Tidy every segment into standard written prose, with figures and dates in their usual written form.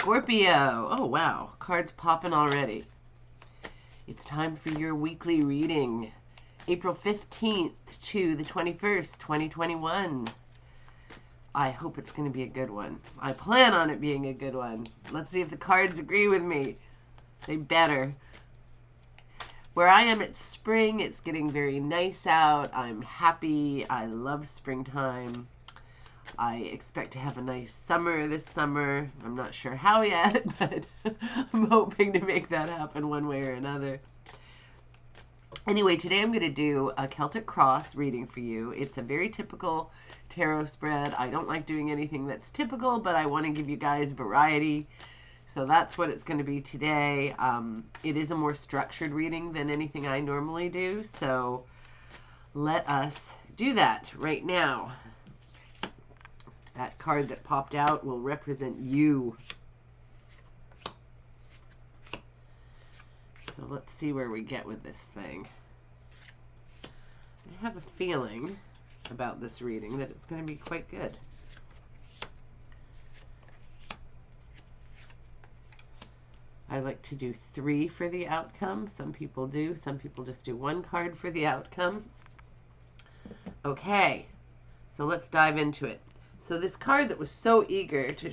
Scorpio. Oh, wow. Cards popping already. It's time for your weekly reading. April 15th to the 21st, 2021. I hope it's going to be a good one. I plan on it being a good one. Let's see if the cards agree with me. They better. Where I am, it's spring. It's getting very nice out. I'm happy. I love springtime. I expect to have a nice summer this summer. I'm not sure how yet, but I'm hoping to make that happen one way or another. Anyway, today I'm going to do a Celtic Cross reading for you. It's a very typical tarot spread. I don't like doing anything that's typical, but I want to give you guys variety. So that's what it's going to be today. It is a more structured reading than anything I normally do. So let us do that right now. That card that popped out will represent you. So let's see where we get with this thing. I have a feeling about this reading that it's going to be quite good. I like to do 3 for the outcome. Some people do. Some people just do 1 card for the outcome. Okay, so let's dive into it. So this card that was so eager to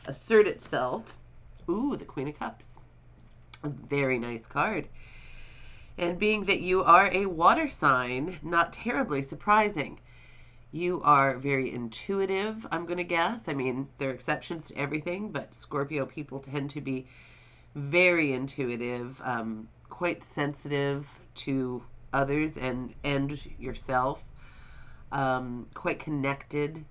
assert itself, ooh, the Queen of Cups. A very nice card. And being that you are a water sign, not terribly surprising. You are very intuitive, I'm going to guess. I mean, there are exceptions to everything, but Scorpio people tend to be very intuitive, quite sensitive to others and yourself, quite connected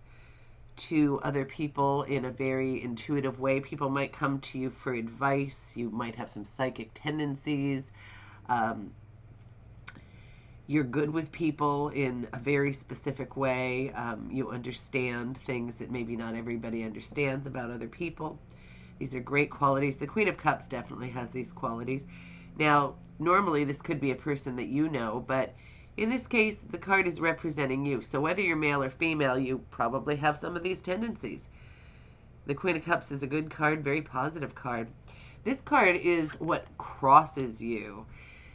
to other people in a very intuitive way. People might come to you for advice. You might have some psychic tendencies. You're good with people in a very specific way. You understand things that maybe not everybody understands about other people. These are great qualities. The Queen of Cups definitely has these qualities. Now, normally this could be a person that you know, but in this case, the card is representing you. So whether you're male or female, you probably have some of these tendencies. The Queen of Cups is a good card, very positive card. This card is what crosses you.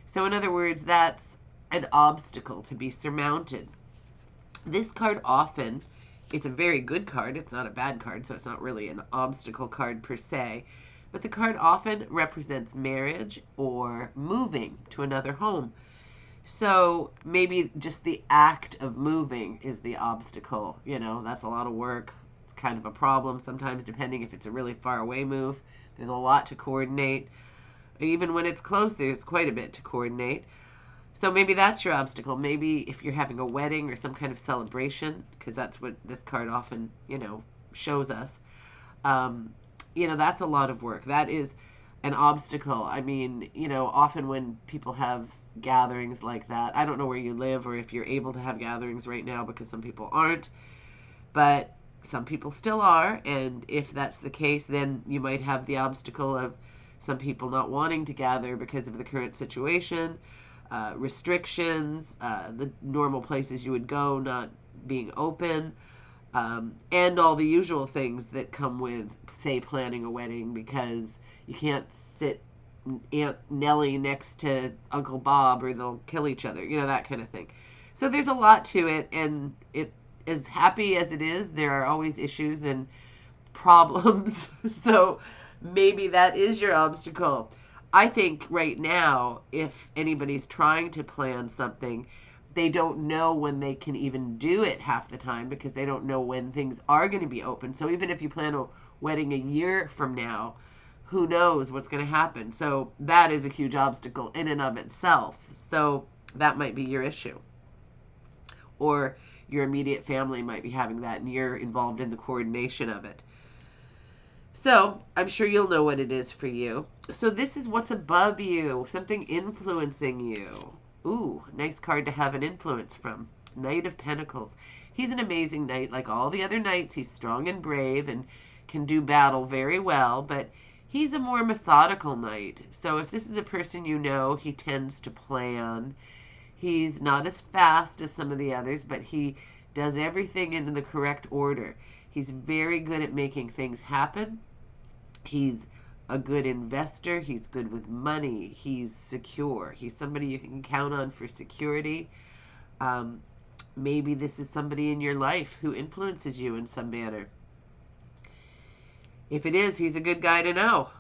So in other words, that's an obstacle to be surmounted. This card often, it's a very good card. It's not a bad card, so it's not really an obstacle card per se. But the card often represents marriage or moving to another home. So maybe just the act of moving is the obstacle. You know, that's a lot of work. It's kind of a problem sometimes, depending if it's a really far away move. There's a lot to coordinate. Even when it's close, there's quite a bit to coordinate. So maybe that's your obstacle. Maybe if you're having a wedding or some kind of celebration, because that's what this card often, shows us. That's a lot of work. That is an obstacle. I mean, often when people have gatherings like that, I don't know where you live or if you're able to have gatherings right now, because some people aren't, but some people still are. And if that's the case, then you might have the obstacle of some people not wanting to gather because of the current situation, restrictions, the normal places you would go not being open, and all the usual things that come with, say, planning a wedding, because you can't sit Aunt Nellie next to Uncle Bob or they'll kill each other, that kind of thing. So there's a lot to it, and it, as happy as it is, there are always issues and problems. So maybe that is your obstacle. I think right now, if anybody's trying to plan something, they don't know when they can even do it half the time, because they don't know when things are going to be open. So even if you plan a wedding a year from now, who knows what's going to happen? So that is a huge obstacle in and of itself. So that might be your issue. Or your immediate family might be having that, and you're involved in the coordination of it. So I'm sure you'll know what it is for you. So this is what's above you, something influencing you. Ooh, nice card to have an influence from. Knight of Pentacles. He's an amazing knight like all the other knights. He's strong and brave and can do battle very well, but he's a more methodical knight. So if this is a person you know, he tends to plan. He's not as fast as some of the others, but he does everything in the correct order. He's very good at making things happen. He's a good investor. He's good with money. He's secure. He's somebody you can count on for security. Um, Maybe this is somebody in your life who influences you in some manner. If it is, he's a good guy to know.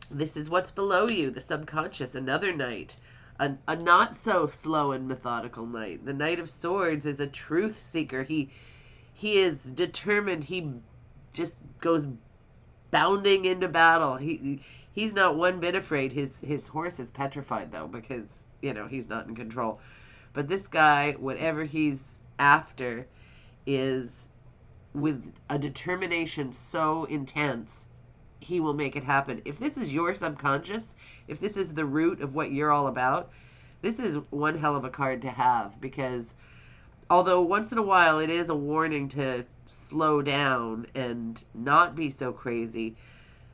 This is what's below you, the subconscious, another knight. A not so slow and methodical knight. The Knight of Swords is a truth seeker. He is determined. He just goes bounding into battle. He's not one bit afraid. His horse is petrified though, because he's not in control. But this guy, whatever he's after, is with a determination so intense, he will make it happen. If this is your subconscious, if this is the root of what you're all about, this is one hell of a card to have, because although once in a while it is a warning to slow down and not be so crazy,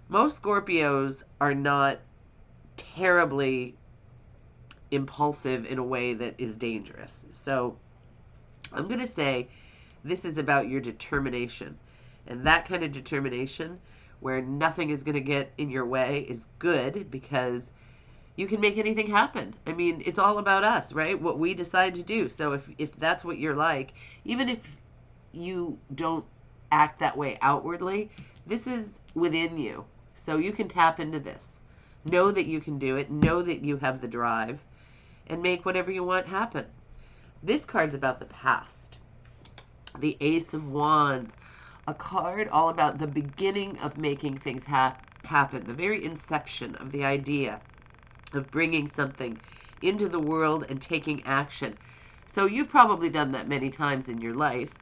most Scorpios are not terribly impulsive in a way that is dangerous. So I'm going to say this is about your determination. And that kind of determination where nothing is going to get in your way is good, because you can make anything happen. I mean, it's all about us, right? What we decide to do. So if that's what you're like, even if you don't act that way outwardly, this is within you. So you can tap into this. Know that you can do it. Know that you have the drive, and make whatever you want happen. This card's about the past. The Ace of Wands. A card all about the beginning of making things happen. The very inception of the idea of bringing something into the world and taking action. So you've probably done that many times in your life.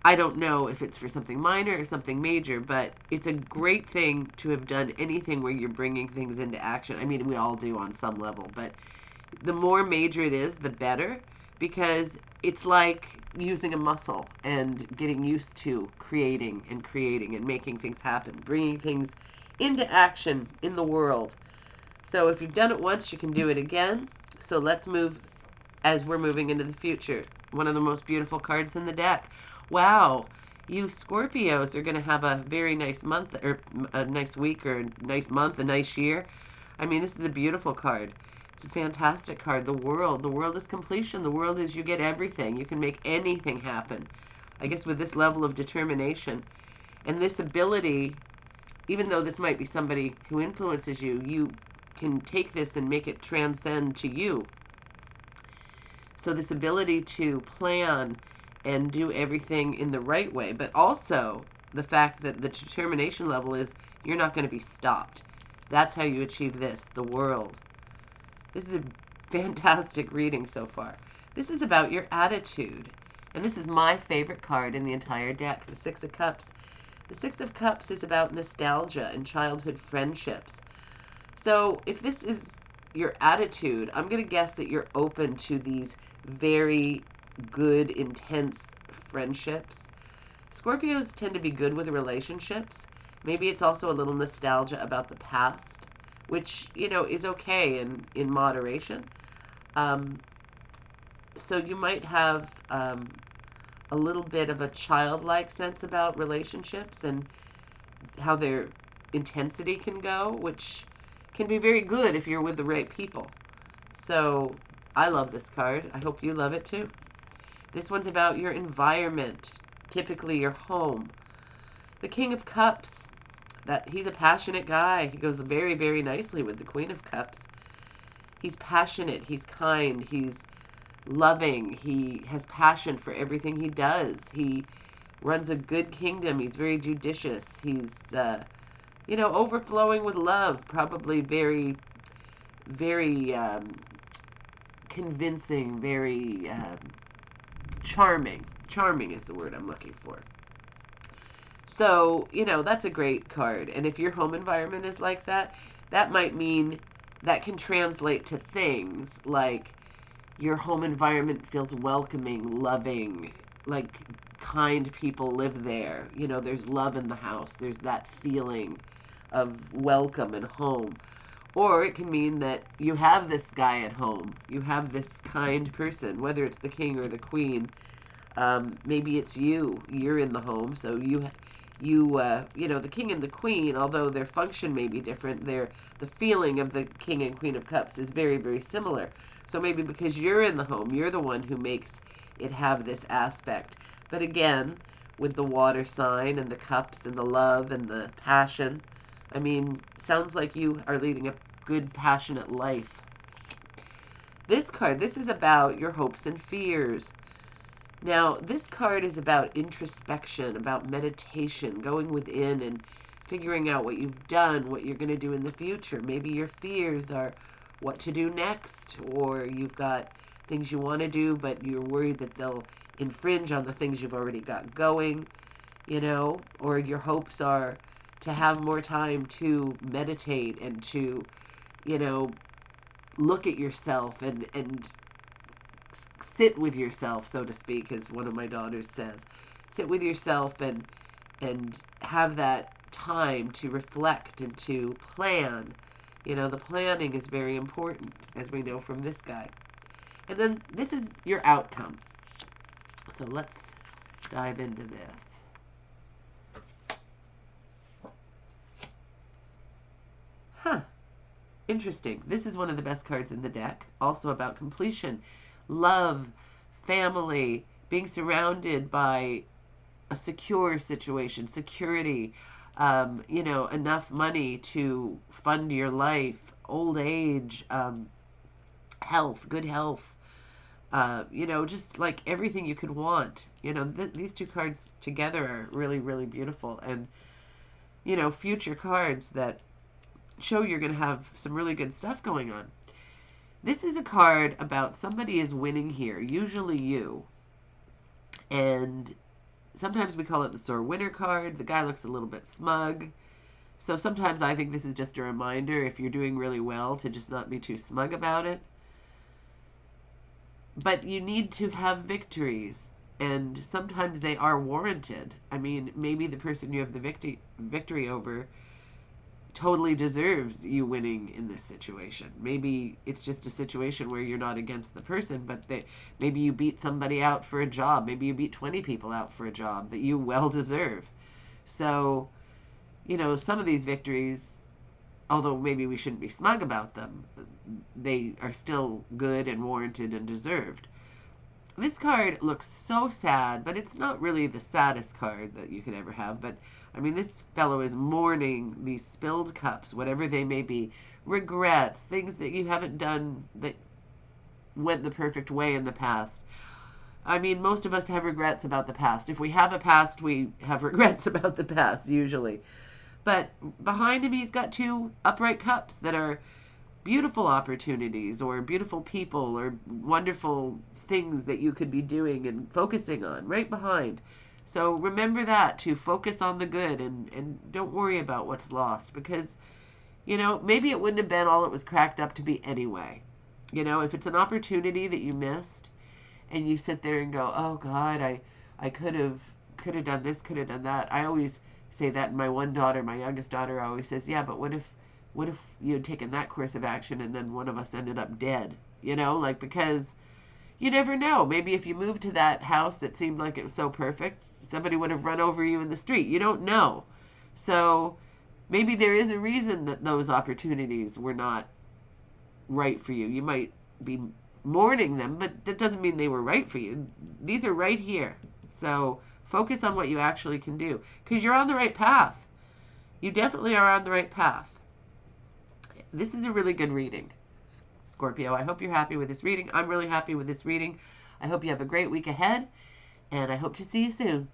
I don't know if it's for something minor or something major, but it's a great thing to have done anything where you're bringing things into action. I mean, we all do on some level, but the more major it is, the better, because it's like using a muscle and getting used to creating and making things happen, bringing things into action in the world. So if you've done it once, you can do it again. So let's move as we're moving into the future. One of the most beautiful cards in the deck. Wow, you Scorpios are going to have a very nice month, or a nice week, or a nice month, a nice year. I mean, this is a beautiful card. It's a fantastic card. The world. The world is completion. The world is you get everything. You can make anything happen. I guess with this level of determination and this ability, even though this might be somebody who influences you, you can take this and make it transcend to you. So this ability to plan and do everything in the right way, but also the fact that the determination level is you're not going to be stopped. That's how you achieve this, the world. This is a fantastic reading so far. This is about your attitude. And this is my favorite card in the entire deck, the Six of Cups. The Six of Cups is about nostalgia and childhood friendships. So if this is your attitude, I'm going to guess that you're open to these very good, intense friendships. Scorpios tend to be good with relationships. Maybe it's also a little nostalgia about the past, which, is okay in moderation. So you might have a little bit of a childlike sense about relationships and how their intensity can go, which can be very good if you're with the right people. So I love this card. I hope you love it too. This one's about your environment, typically your home. The King of Cups, he's a passionate guy. He goes very, very nicely with the Queen of Cups. He's passionate, he's kind, he's loving, he has passion for everything he does. He runs a good kingdom, he's very judicious, he's, overflowing with love, probably very, very convincing, very charming. Charming is the word I'm looking for. So, that's a great card. And if your home environment is like that, that might mean that can translate to things like your home environment feels welcoming, loving, like kind people live there. There's love in the house. There's that feeling of welcome and home. Or it can mean that you have this guy at home. You have this kind person, whether it's the king or the queen. Maybe it's you. You're in the home, so the king and the queen, although their function may be different, the feeling of the king and queen of cups is very, very similar. So maybe because you're in the home, you're the one who makes it have this aspect. But again, with the water sign and the cups and the love and the passion, I mean, sounds like you are leading a good, passionate life. This card, this is about your hopes and fears. Now, this card is about introspection, about meditation, going within and figuring out what you've done, what you're going to do in the future. Maybe your fears are what to do next, or you've got things you want to do, but you're worried that they'll infringe on the things you've already got going, or your hopes are to have more time to meditate and to, look at yourself and sit with yourself, so to speak, as one of my daughters says. Sit with yourself and have that time to reflect and to plan. The planning is very important, as we know from this guy. And then this is your outcome. So let's dive into this. Interesting. This is one of the best cards in the deck. Also about completion, love, family, being surrounded by a secure situation, security, enough money to fund your life, old age, health, good health, just like everything you could want. These two cards together are really, really beautiful. And, future cards that show you're going to have some really good stuff going on. This is a card about somebody is winning here, usually you. And sometimes we call it the sore winner card. The guy looks a little bit smug. So sometimes I think this is just a reminder, if you're doing really well, to just not be too smug about it. But you need to have victories, and sometimes they are warranted. I mean, maybe the person you have the victory over totally deserves you winning in this situation. Maybe it's just a situation where you're not against the person, but maybe you beat somebody out for a job. Maybe you beat 20 people out for a job that you well deserve. So, some of these victories, although maybe we shouldn't be smug about them, they are still good and warranted and deserved. This card looks so sad, but it's not really the saddest card that you could ever have. But, I mean, this fellow is mourning these spilled cups, whatever they may be, regrets, things that you haven't done that went the perfect way in the past. I mean, most of us have regrets about the past. If we have a past, we have regrets about the past, usually. But behind him, he's got two upright cups that are beautiful opportunities or beautiful people or wonderful things that you could be doing and focusing on right behind. So remember that, to focus on the good and don't worry about what's lost, because, maybe it wouldn't have been all it was cracked up to be anyway. If it's an opportunity that you missed and you sit there and go, oh God, I could have done this, could have done that. I always say that, and my one daughter, my youngest daughter, always says, yeah, but what if you had taken that course of action and then one of us ended up dead? Because you never know. Maybe if you moved to that house that seemed like it was so perfect, somebody would have run over you in the street. You don't know. So maybe there is a reason that those opportunities were not right for you. You might be mourning them, but that doesn't mean they were right for you. These are right here. So focus on what you actually can do, because you're on the right path. You definitely are on the right path. This is a really good reading, Scorpio. I hope you're happy with this reading. I'm really happy with this reading. I hope you have a great week ahead, and I hope to see you soon.